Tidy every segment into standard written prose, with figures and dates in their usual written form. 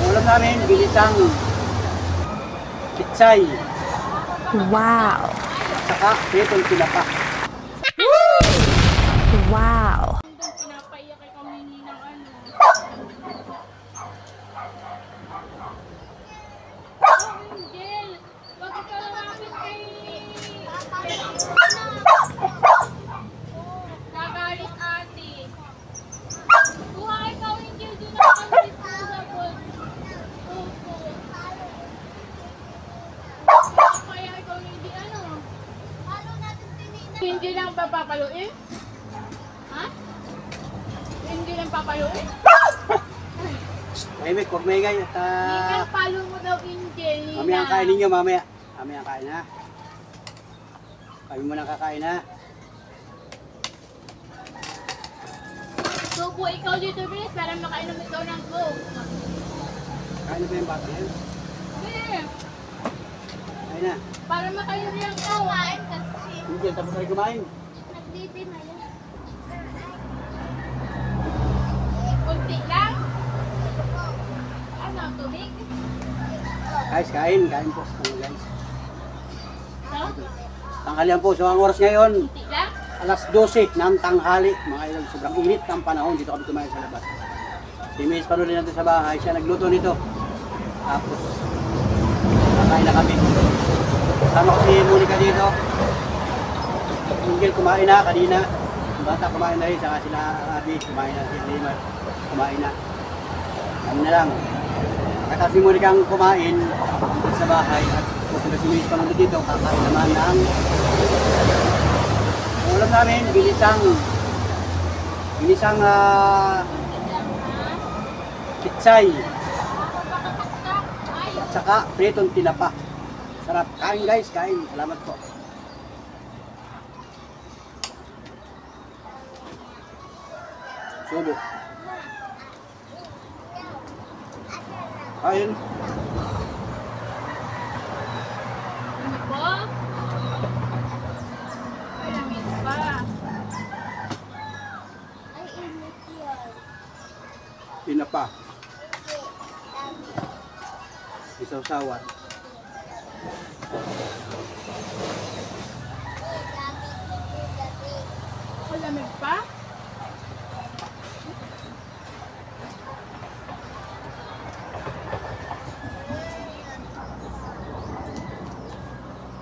Ulam namin, ginisang pitsay. Wow! At saka pritong tinapa. Wow! Pinapaiyak kami ni ng ano. Oh, Angel! Wag ka lalapit kay... Nagalit ate. Kuha ikaw, Angel, doon na kami sa ball. Opo. Kaya ikaw hindi ano. Hindi lang papapaluin? Ha? Hindi lang papaluin? Tahimik, huwag maingay at Hindi palo mo daw, Angel. mamaya ang kain ninyo, mamaya. Mamaya ang kain ha. Kami muna kakain ha. So po, ikaw dito, Bilis, para makainom ikaw ng Coke. Kain na ba yung bata yan? Hindi. Kain na. Para makainom yung Coke. Kain kasi. Hindi, tapos na rin kumain. Nagbibi na yan. Kunti lang. Ano, tubig? Guys, kain. Kain po. Ano guys? So, Tanghalian po. So ang oras ngayon, kunti lang. alas 12 ng tanghali. Mga idol, sobrang init ng panahon. Dito kami kumain sa labas. Si Miss Panuli natin sa bahay. Siya nagluto nito. Tapos, kakain na kami. Kasama ko si Monica dito. Angel kumain na kanina. Yung bata kumain na rin. Saka sila Abby kumain na. Si Lima kumain na. Kami na lang. Katapos si Monica ang kumain dito sa bahay. At pupunta si Miss Panuli dito. Kakain naman ng ulam namin, ginisang pitsay at saka pritong tinapa. Sarap. Kain guys, kain. Salamat po. Subo. Kain. Ano po? Malamig pa. Ay, init yun. Tinapa. Isaw-sawan. Malamig pa?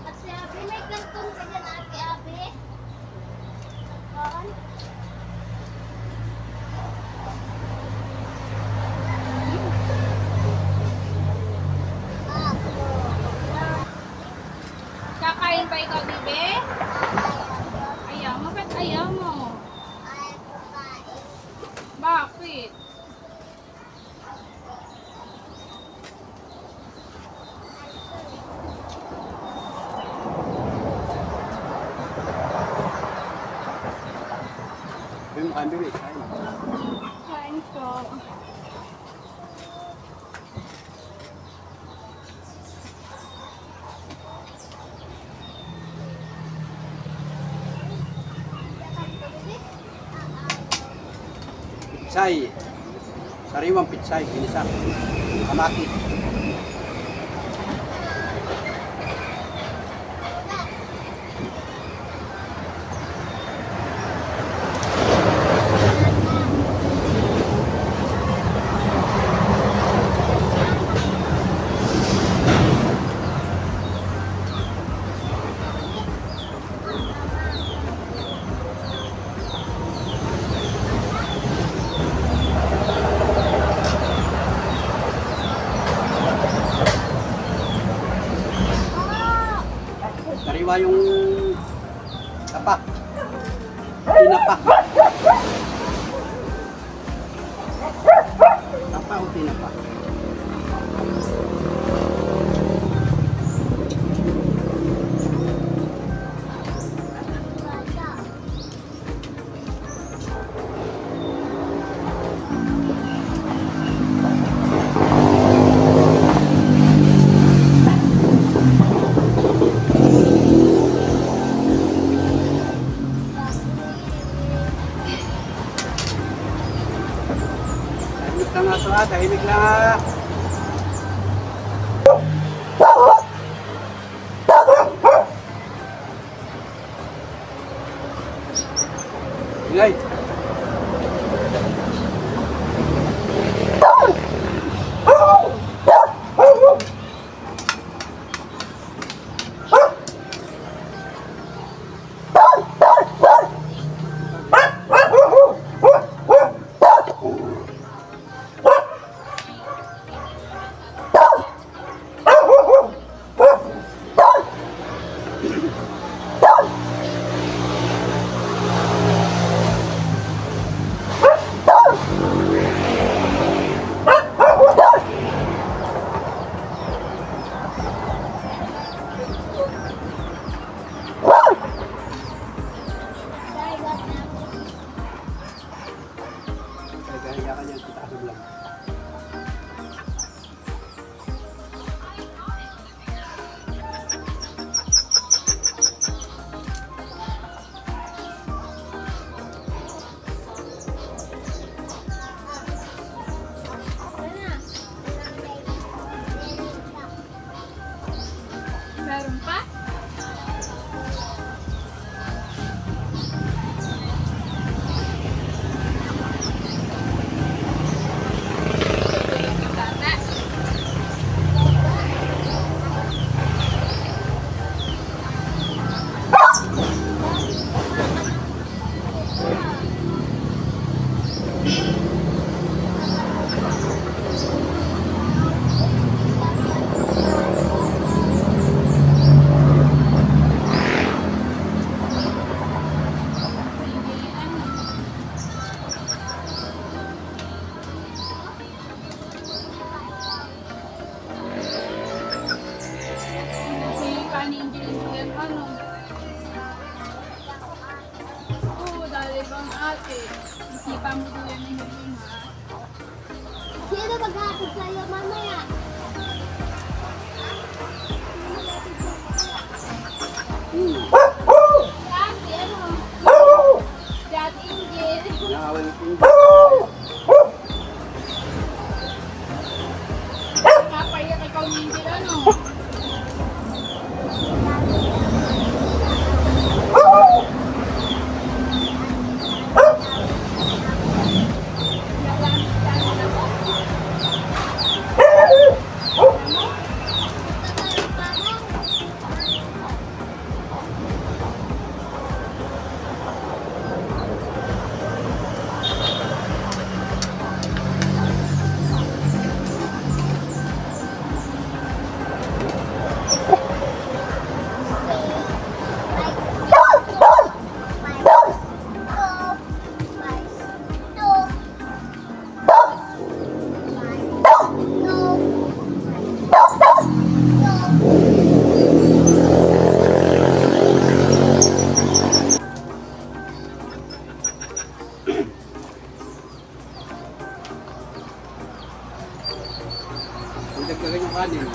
Ate Abi, may kantong ka dyan, Ate Abi? Saan? Kakain pa ikaw, Bibi? Ayaw mo? Ba't ayaw mo? Bakit? Yung kain bibi. Kain. Kain ko. Pitsay. Sariwang pitsay. Ginisang. Kamatis. Sariwa yung tapa. Tinapa. Tapa o tinapa. Tahimik lang ha. Tahimik lang ha. Ingay. Nagkaya ka niyan, kita ka vlog. Meron pa? Ate, isipan mo ko yan yung huli, ha? Sino maghatid sa'yo mamaya? Si Ate, ano? Si Ate Ingrid. Nakawal yung pin. Napayak ikaw ni Ingrid, ano? Dagdagan yung kanin.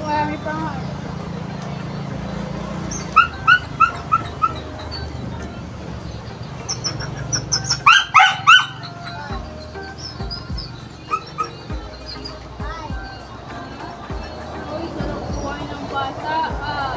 Marami pa nga. Uy, sarap kuhain ng bata, ah.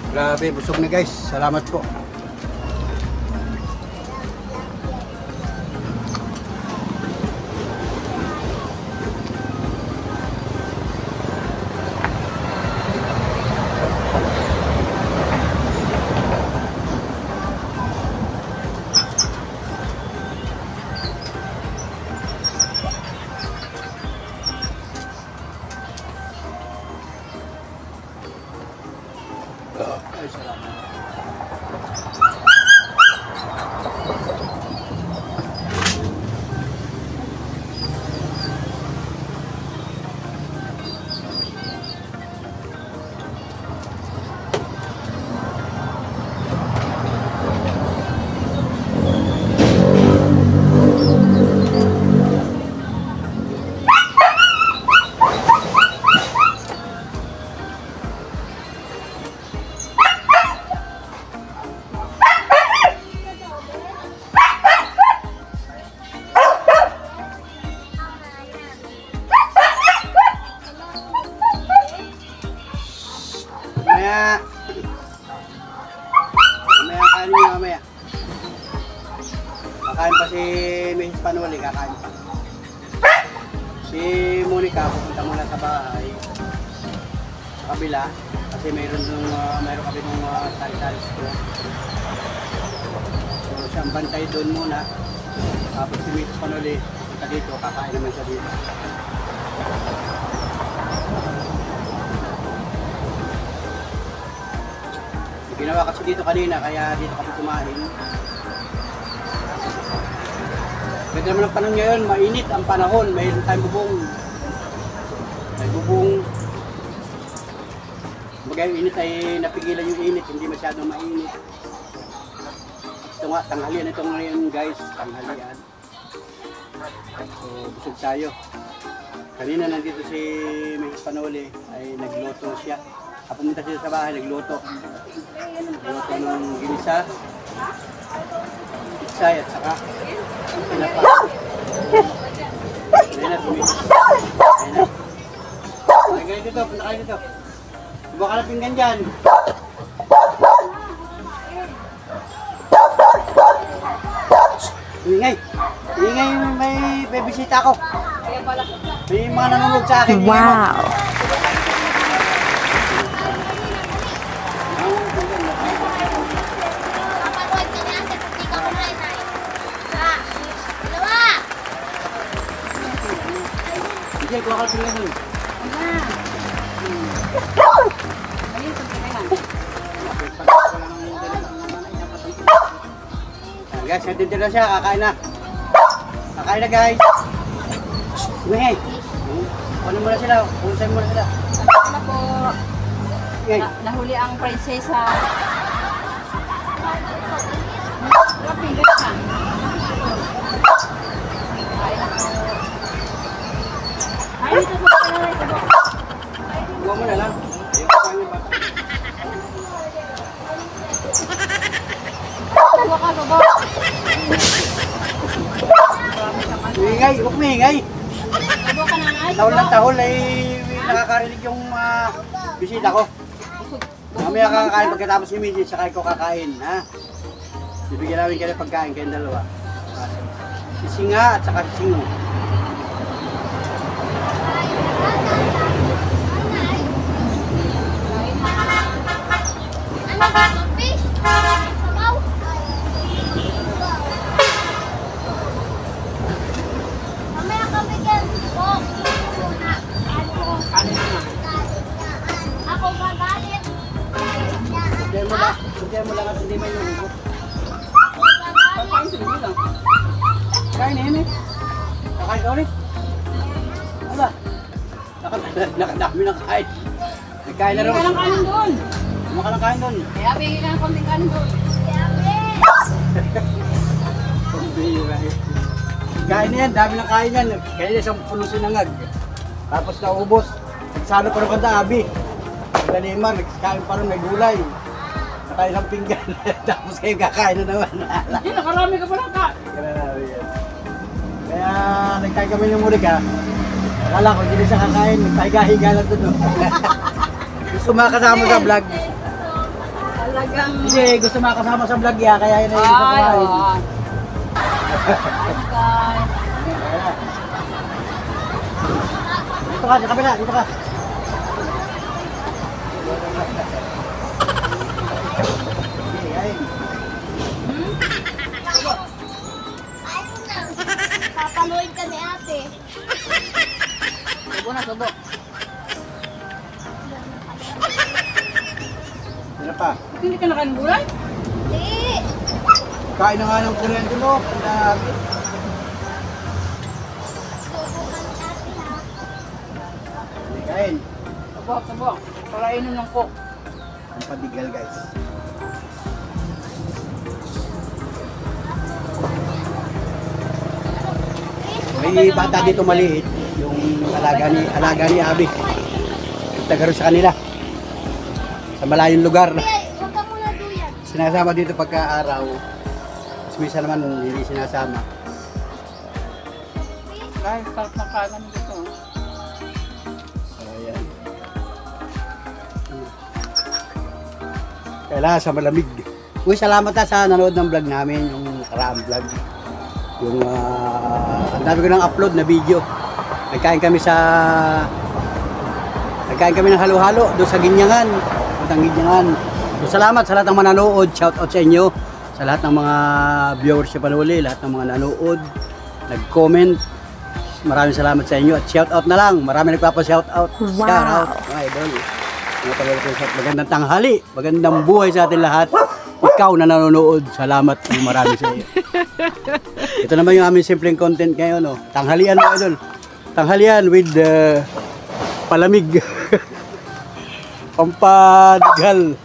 Grabe, busog na guys. Salamat po. Ay, salamat. kakain pa. Si Monica, pupunta muna sa bahay. Sa kabila. Kasi mayroon kami nung sari-sari store. So siyang bantay doon muna. Tapos si Mrs. Panoli, pupunta dito, kakain naman siya dito. Ginawa kasi dito kanina, kaya dito kami kumain. Ganda naman ang panahon ngayon, mainit ang panahon, mayroon tayong bubong. May bubong. Bagay yung init ay napigilan yung init, hindi masyadong mainit. Ito nga, tanghalian ito ngayon guys, tanghalian. So, busog tayo. Kanina nandito si Mrs. Panoli, ay nagluto siya. Pumunta siya sa bahay, nagluto. Nagluto ng ginisa, pitsay at saka pinapa. Ayan na, tumigil. Ayan na. Ay, kayo dito, punta kayo dito. Buka ka na pinggan dyan. Ingay. Ingay, may bisita ako. May mga nanonood sa akin. Wow. Kapag ka niya, kasi hindi ka kumain na eh. Dalawa! Hindi, kuha ka na pinggan dun. Guys, nandito na siya, kakain na. Kakain na guys. Ingay. Ano muna sila, punsay muna sila. Ano po, Ingay. nahuli ang prinsesa. Kapilit ka. Ay, dito sa kanila ito. Buka mo na lang. Ayun, kakain yung bata. Tuwa ka, baba. Ingay, huwag mo ingay. Tuwa ka na nga. Tahol ng tahol ay nakakarinig yung bisita ko. Mamaya kakakain pagkatapos ni Mrs. Saka ikaw kakain, ha? Bibigyan namin kayo ng pagkain kayong dalawa. Si Singa at saka si Singo. Ano ba? Fish? Sabaw? Mamaya kami dyan. Oh, muna. Ano na? Ako gagalit. Bigyan mo lang at hindi may nulubot. Ako gagalit. Kain na yun eh. Kakain ka ulit. Ano ba? Nakadami ng kain. Nagkain na rin. Hindi ka lang kanin doon. Ano ka lang kain doon? Kaya bigyan ka ng konting kanin doon. Pambira eh. Kain na yan, dami ng kain yan. Kaya isang puno sinangag. Tapos naubos. Nagsalo pa rin kanta, Abi. Nalimar, nagkain pa rin, may gulay. Nakain ng pinggan. Tapos kayo kakain na naman. Hindi, nakarami ka pala ka. Grabe yan. Kaya nagkain kami ng Monica. Akala ko, hindi siya kakain. Pahiga-higa lang doon. Gusto makasama sa vlog. Talagang... Hindi, gusto makasama sa vlog ya. Kaya yun ay hindi Ay, kumain. oo. Guys. Dito ka, sa kabila, dito ka. Sige, ayun. Papaluin ka ni ate. Subo na, subo. Ano pa? Hindi ka nakain gulay? Hindi. Kain na nga ng kuryente mo. Ang dami. Subukan ni ate ha. Hindi kain. Subo, subo. Para inom ng coke. Ang padigal guys. May bata dito maliit. Yung alaga ni Abi. Taga rin sa kanila. Sa malayong lugar. Kaya, huwag ka muna duyan. Sinasama dito pagka araw. Tapos minsan naman hindi sinasama. Guys, sarap ng kanan dito. Ayan. Kailangan sa malamig. Uy, salamat sa nanood ng vlog namin, yung nakaraang vlog. Yung ang Sabi ko ng upload na video. Nagkain kami ng halo-halo doon sa Ginyangan. Salamat sa lahat ng mga nanood. Shout out sa inyo. Sa lahat ng mga viewers sa Panuli, lahat ng mga nanood, nag-comment. Maraming salamat sa inyo at shout out na lang. Maraming nagpapa-shout out. Wow. Shout out, mga idol. Magandang tanghali, magandang buhay sa atin lahat. Ikaw na nanonood, salamat ng marami sa iyo. Ito naman yung aming simpleng content ngayon, no? Tanghalian mga idol. Tanghalian with palamig. Pampadgal.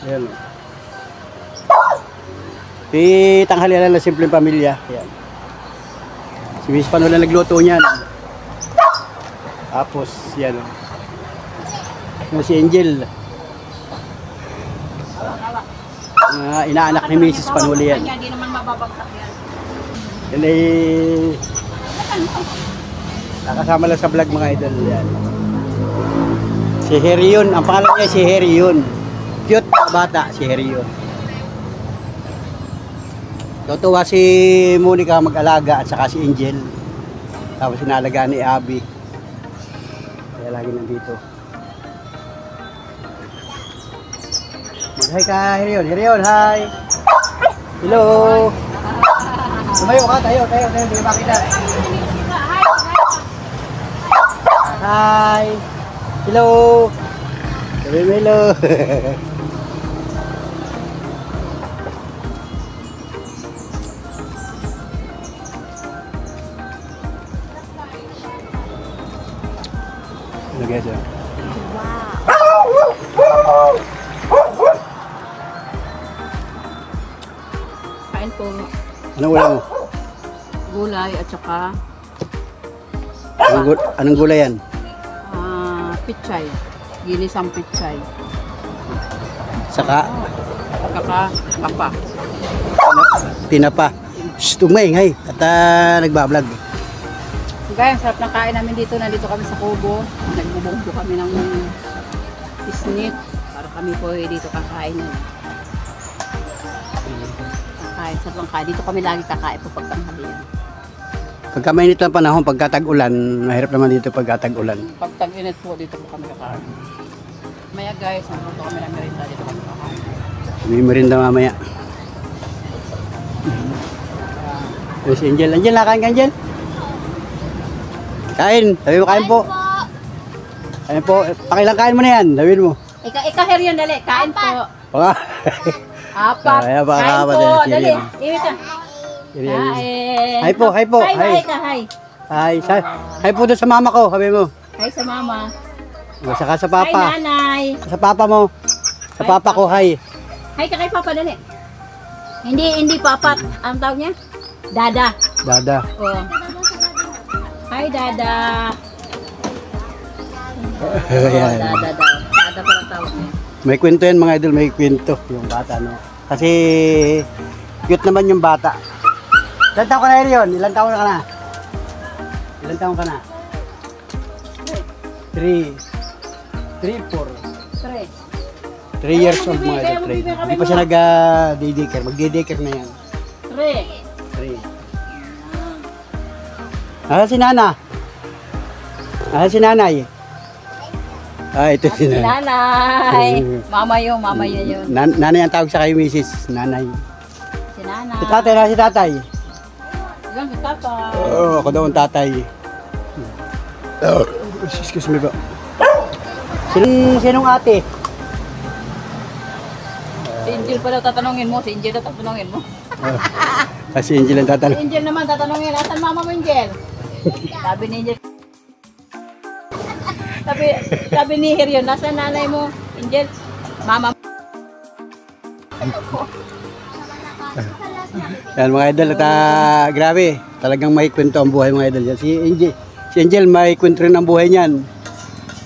Ayan. Tanghalian lang simpleng pamilya. Ayan. Si Miss Panula nagluto niyan. Tapos, yan. Si Angel. Inaanak ni Mrs. Panuli yan. Hindi naman mababagsak yan. Yan ay nakasama lang sa vlog mga idol yan. Si Herion, ang pangalan niya si Herion. Cute na bata si Herion. Tutuwa si Monica mag-alaga at saka si Angel. Tapos sinalagaan ni Abby. Kaya lagi nandito. Mag-hi ka, Herion. Herion, hi! Hello! Tumayo ka, tayo, hindi makita. Hi! Hello! Sabi mo hello! Ano guys yun? Kain po. Anong ulam mo? Gulay at saka Anong gulay yan? pichay. Ginisang pichay. Saka? Kapa. Tinapa. Shhh, tumaingay. At nagbablog. Guys, sarap ng kain namin dito. Nandito kami sa Kubo. Nagbubunggo kami ng isnit. Para kami po dito kakain. Kakain, sarap ng kain. Dito kami lagi kakain po pagtanghalian. Pagka mainit ang panahon, pagka tag-ulan, mahirap naman dito pagka tag-ulan. Pag tag-init po, dito po kami kakain. Maya guys, nagluto kami ng merinda. Dito kami kakain. May merinda mamaya. Si Angel. Angel, nakain ka Angel? Kain. Sabi mo kain po. Kain po. Pakilang kain mo na yan. Sabihin mo. Ika Herion, dali. Kain po. Apat. Ay, baka Kain apat po, yan, dali. Herion. Iwit ka. Hi po, hi po. Hi ka, hi. Hi. Hi po doon sa mama ko. Sabi mo. Hi sa mama. Saka sa Hi papa. nanay. Sa papa mo. Sa papa ko, hi. Hi ka kay papa, dali. Hindi papat. Ang tawag niya? Dada. Dada. Oh. Hi Dada. Ayan. Dada daw. Dada pala tawag niya. May kwento yan mga idol, may kwento yung bata, no? Kasi cute naman yung bata. Ilan taon ka na yun? Ilan taon ka na? Ilan taon ka na? 3, 4. 3 years old mga idol. Hindi pa siya nag-daycare. Mag-daycare na yan. 3. Ah, si Nana. Ah, si Nanay. Ah, ito si Nanay. Nanay. Mama yun. Nanay ang tawag sa kayo, Mrs. Nanay. Si Nanay. Si tatay na si tatay. Ilan si tatay? Oo, ako daw ang tatay. Excuse me po. Sinong ate? Si Angel pa daw tatanungin mo. Si Angel daw tatanungin mo. Si Angel ang Si tatanong. Angel naman tatanungin. Asan mama mo, Angel? Sabi ni Angel. Sabi ni Herion, nasaan nanay mo? Angel, mama mo. Yan mga idol, at grabe, talagang may kwento ang buhay mga idol. Si Angel may kwento rin ang buhay niyan.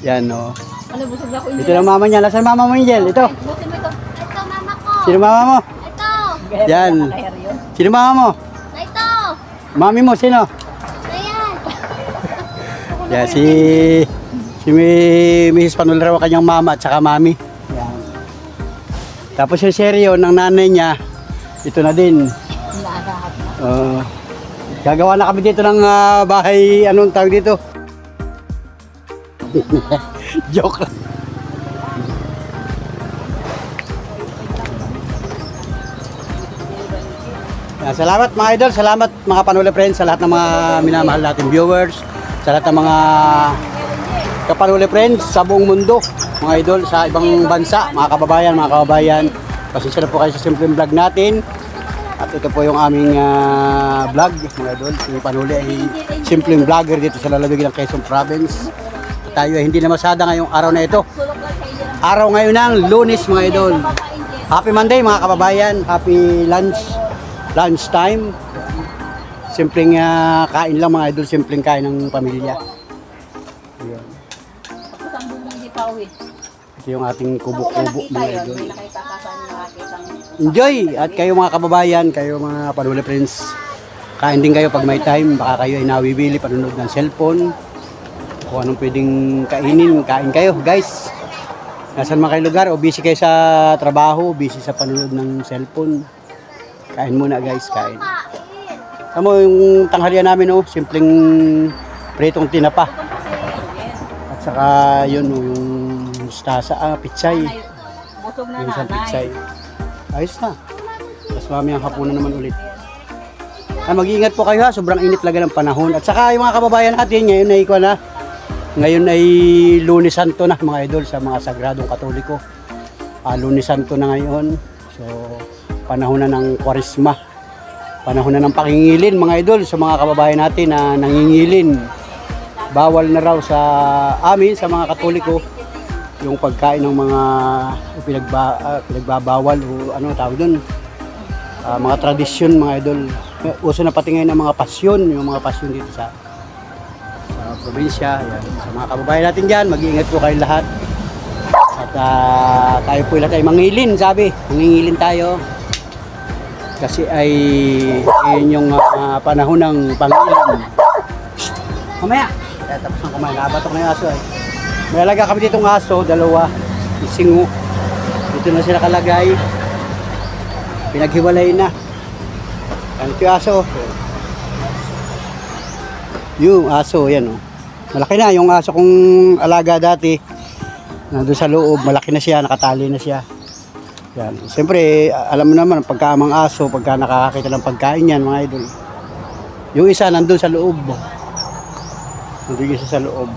Yan, no. Ano, busog na ko, Angel? Ito na mama niya. Nasaan mama mo, Angel? Ito. Buti mo ito. Ito, mama ko. Sino mama mo? Ito. Yan. Kay Herion. Sino mama mo? Ito. Mami mo, sino? Ayan. Yan, si Mrs. Panulra ang kanyang mama at saka mami. Yan. Tapos yung seryo ng nanay niya, ito na din. Inaagahat na. Gagawa na kami dito ng bahay, anong tawag dito? Joke lang. Salamat mga idol, salamat mga Panuli Friends, sa lahat ng mga minamahal natin viewers, sa lahat ng mga Kapanuli Friends sa buong mundo, mga idol, sa ibang bansa, mga kababayan. Pasensya na po kayo sa simpleng vlog natin. At ito po yung aming vlog, mga idol. Si Panuli ay simpleng vlogger dito sa lalawigan ng Quezon Province. At tayo ay hindi na masada ngayong araw na ito. Araw ngayon ng Lunes, mga idol. Happy Monday mga kababayan, happy lunch time. Simpleng kain lang mga idol, simpleng kain ng pamilya. Ayan. Tapos ang bumong hindi pa uwi. Ito yung ating kubo-kubo mga idol. May nakita ka sa nakakitang. Enjoy! At kayo mga kababayan, kayo mga Panuli Friends, kain din kayo pag may time. Baka kayo ay nawibili, panonood ng cellphone. Kung anong pwedeng kainin, kain kayo guys. Nasaan man kayo lugar o busy kayo sa trabaho, busy sa panonood ng cellphone. Kain muna guys, kain. Tama yung tanghalian namin, oh, simpleng pritong tinapa. At saka yun, oh, yung mustasa, pitsay. Busog na Yung isang nanay. pitsay. Ayos na. Tapos mamaya hapunan naman ulit. Mag-iingat po kayo ha, sobrang init talaga ng panahon. At saka yung mga kababayan natin, ngayon ay Lunes Santo na mga idol sa mga sagradong Katoliko. Lunes Santo na ngayon. So, panahon na ng Kwaresma. Panahon na ng pakingilin mga idol sa mga kababayan natin na nangingilin. Bawal na raw sa amin, sa mga Katoliko, yung pagkain ng mga pinagbabawal o ano tawag doon, mga tradisyon mga idol. Uso na pati ngayon ng mga pasyon, yung mga pasyon dito sa probinsya. Yan. Sa mga kababayan natin dyan, mag-iingat po kayo lahat. At tayo po lahat ay mangilin, sabi. Mangingilin tayo. Kasi ay yun yung panahon ng pangilin. Mamaya! Kaya tapos ng kumain. Nakabatok na yung aso ay. May alaga kami ditong aso, dalawa. Isingo. Dito na sila kalagay. Pinaghiwalay na. Ano yung aso? Yung aso, yan oh. Malaki na yung aso kong alaga dati. Nandun sa loob, malaki na siya, nakatali na siya. Yan. Siyempre, alam mo naman, pagka amang aso, pagka nakakakita ng pagkain yan, mga idol. Yung isa nandun sa loob. Nandun isa sa loob.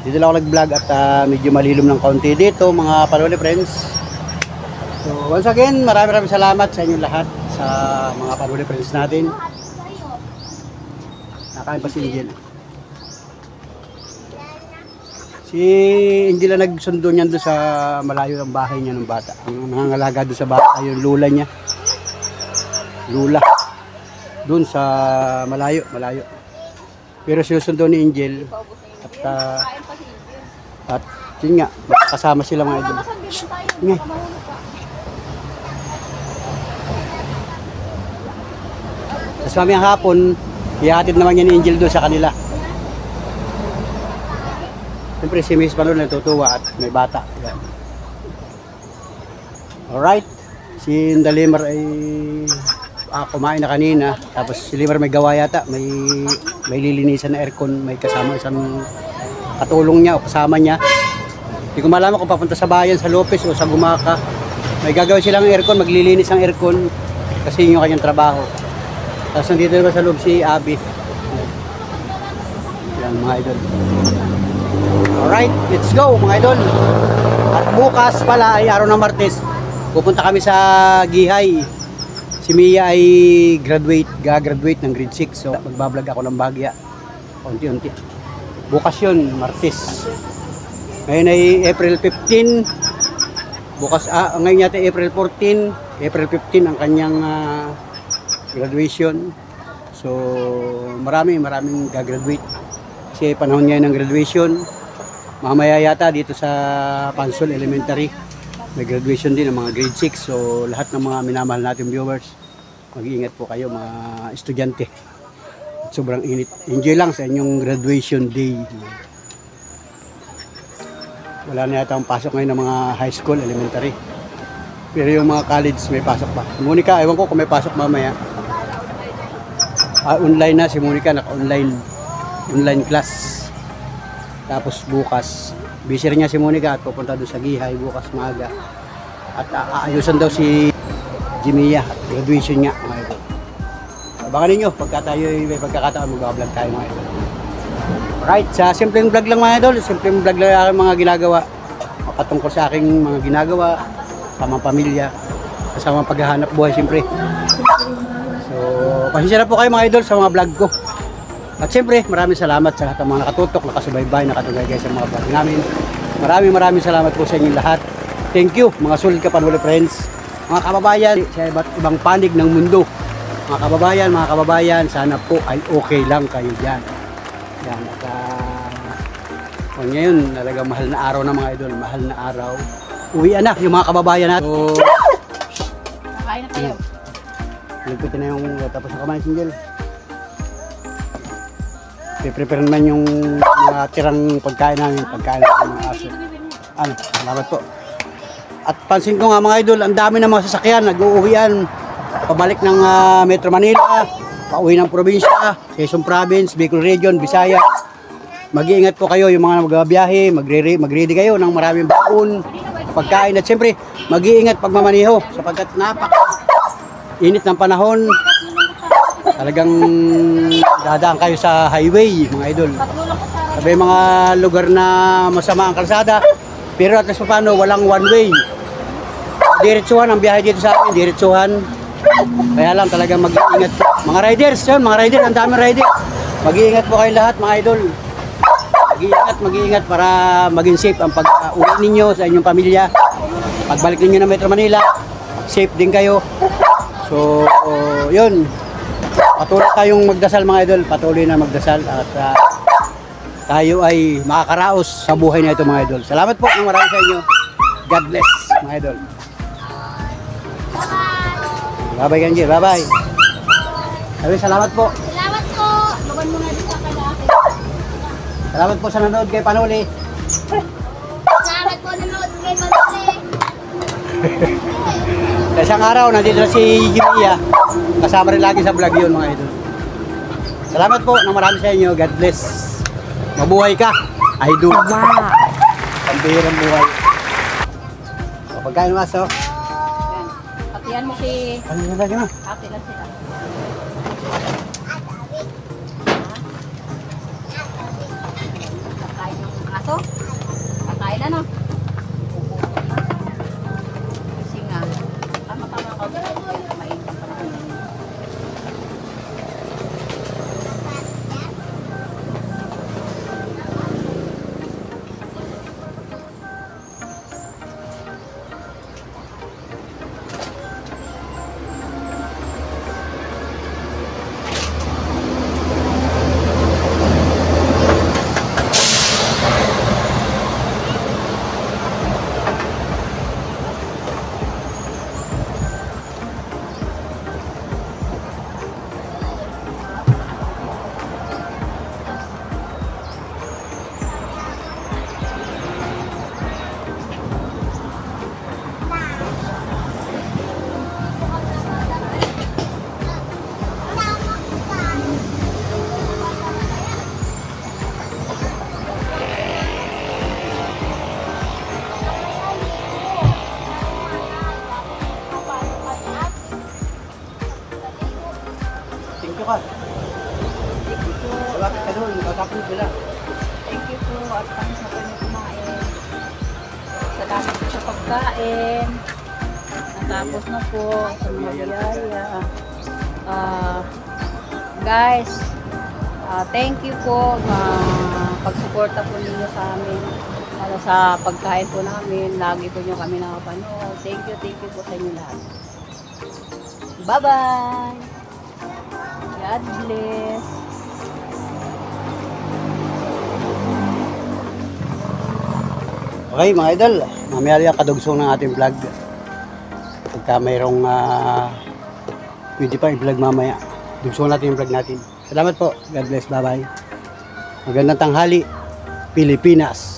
Dito lang ako nag-vlog at medyo malilom ng kaunti dito, mga Panuli Friends. So, once again, maraming salamat sa inyo lahat, sa mga Panuli Friends natin. Nakain pa si Angel. Si Angel na nagsundo niyan doon sa malayo ng bahay niya ng bata. Ang nangangalaga doon sa bata, yung lula niya. Lula. Doon sa malayo. Pero sinusundo ni Angel. At yun nga, kasama sila mga idol. Ngay. Tapos mamayang hapon, ihatid naman niya ni Angel doon sa kanila. Siyempre si Miss Panuli natutuwa at may bata. Yan. Alright, si Dalimar ay kumain na kanina. Tapos si Limar may gawa yata, may lilinisan na aircon, may kasama isang katulong niya o kasama niya. Hindi ko malaman kung papunta sa bayan, sa Lopez o sa Gumaka. May gagawin silang aircon, maglilinis ang aircon kasi yun yung kanyang trabaho. Tapos nandito naman sa loob si Abby. Yan mga idol. Alright, let's go mga idol. At bukas pala ay araw ng Martes. Pupunta kami sa Gihay. Si Mia ay gagraduate ng grade 6. So magbablog ako ng Bagya. Unti-unti. Bukas yun, Martes. Ngayon ay April 15. Bukas, ngayon yata April 14. April 15 ang kanyang graduation. So maraming gagraduate. Kasi panahon ngayon ng graduation. Mamaya yata dito sa Pansol Elementary may graduation din ng mga grade 6. So lahat ng mga minamahal natin viewers, mag-iingat po kayo mga estudyante. Sobrang init. Enjoy lang sa inyong graduation day. Wala na yata ang pasok ngayon ng mga high school, elementary. Pero yung mga college may pasok pa. Monica, ewan ko kung may pasok mamaya. online na si Monica, naka-online class. Tapos bukas, busy rin niya si Monica at pupunta doon sa Gihay bukas maaga. At aayusan daw si Jimia at graduation niya, mga idol. Abangan ninyo, pagka tayo may pagkakataon, mag-vlog tayo, mga idol. Right, sa simpleng vlog lang, mga idol. Simpleng vlog lang aking mga ginagawa. Patungkol sa aking mga ginagawa, sa mga pamilya, sa mga paghahanap buhay, siyempre. So, pasensya na po kayo, mga idol, sa mga vlog ko. At siyempre, maraming salamat sa lahat ng mga nakatutok, nakasubaybay, nakatugay sa mga vlog namin. Maraming salamat po sa inyo lahat. Thank you, mga solid kapanuli friends. Mga kababayan, sa iba't ibang panig ng mundo. Mga kababayan, sana po ay okay lang kayo dyan. Yan, at ngayon, talagang mahal na araw na, mga idol. Mahal na araw. Uwian na yung mga kababayan natin. So, Kain na tayo. Ligpitin na yung tapos na kamain single. I-prepare naman yung mga tirang pagkain namin, pagkain ng mga aso. Ano, salamat po. At pansin ko nga, mga idol, ang dami ng mga sasakyan, nag-uuwian, pabalik ng Metro Manila, pauwi ng probinsya, Quezon Province, Bicol Region, Visayas. Mag-iingat po kayo yung mga magbabiyahe, mag-ready kayo ng maraming baon, pagkain, at siyempre, mag-iingat pagmamaniho sapagkat init ng panahon. Talagang dadaan kayo sa highway, mga idol. Sabi mga lugar na masama ang kalsada, pero at least paano, walang one way. Diretsuhan ang biyahe dito sa amin, diretsuhan. Kaya lang talagang mag-iingat po. Mga riders, yun, mga riders, ang daming riders. Mag-iingat po kayo lahat, mga idol. Mag-iingat para maging safe ang pag-uwi ninyo sa inyong pamilya. Pagbalik ninyo ng Metro Manila, safe din kayo. So, yun. Patuloy tayong magdasal, mga idol. Patuloy na magdasal at tayo ay makakaraos sa buhay na ito, mga idol. Salamat po ng marami sa inyo. God bless, mga idol. Bye-bye, Kanji. Bye-bye. Salamat po. Salamat po. Lugan mo na dito kay Laki. Salamat po sa nanood kay Panuli. Salamat po nanood kay Manoli. Sa isang araw, nandito na si Jimia. Kasama rin lagi sa vlog yun, mga idol. Salamat po ng marami sa inyo. God bless. Mabuhay ka, idol. Wow. Pambihirang buhay. So, pagkain mo, aso. Yan. Hatihan mo si... Ano na lagi mo? Hati lang sila. Kakain ng aso? Kakain na, no? Kasi nga, tama-tama ako. Mainit pa naman. Tingko ka. Salamat ka doon. Kasapin sila. Thank you po at thanks na po niyo kumain. Salamat po sa pagkain. Natapos na po sa mga biyaya. Guys, thank you po pagsuporta po ninyo sa amin. Sa pagkain po namin. Lagi po nyo kami nakapanood. Thank you po sa inyo lahat. Bye-bye! God bless! Okay, mga idol. Mamaya yung kadugsong ng ating vlog. Pagka mayroong pwede pa i-vlog mamaya. Dugsong natin yung vlog natin. Salamat po. God bless. Bye-bye. Magandang tanghali, Pilipinas.